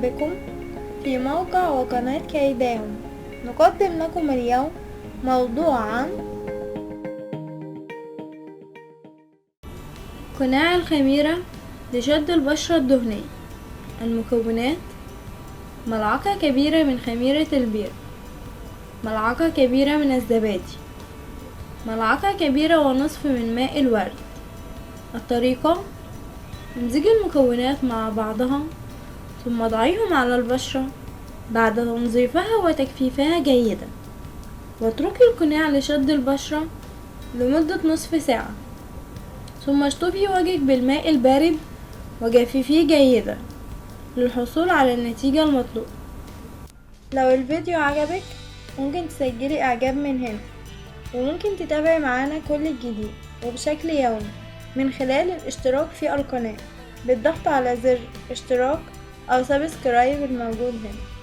بكم في موقع وقناة كيداهم. نقدم لكم اليوم موضوع عن قناع الخميرة لشد البشرة الدهنية. المكونات: ملعقة كبيرة من خميرة البير، ملعقة كبيرة من الزبادي، ملعقة كبيرة ونصف من ماء الورد. الطريقة: امزجي المكونات مع بعضها ثم ضعيهم على البشرة بعد تنظيفها وتجفيفها جيدا، واتركي القناع لشد البشرة لمدة نصف ساعة، ثم اشطفي وجهك بالماء البارد وجففيه جيدا للحصول على النتيجة المطلوبة. لو الفيديو عجبك ممكن تسجلي اعجاب من هنا، وممكن تتابعي معانا كل الجديد وبشكل يومي من خلال الاشتراك في القناة بالضغط على زر اشتراك أو سبسكرايب الموجود هنا.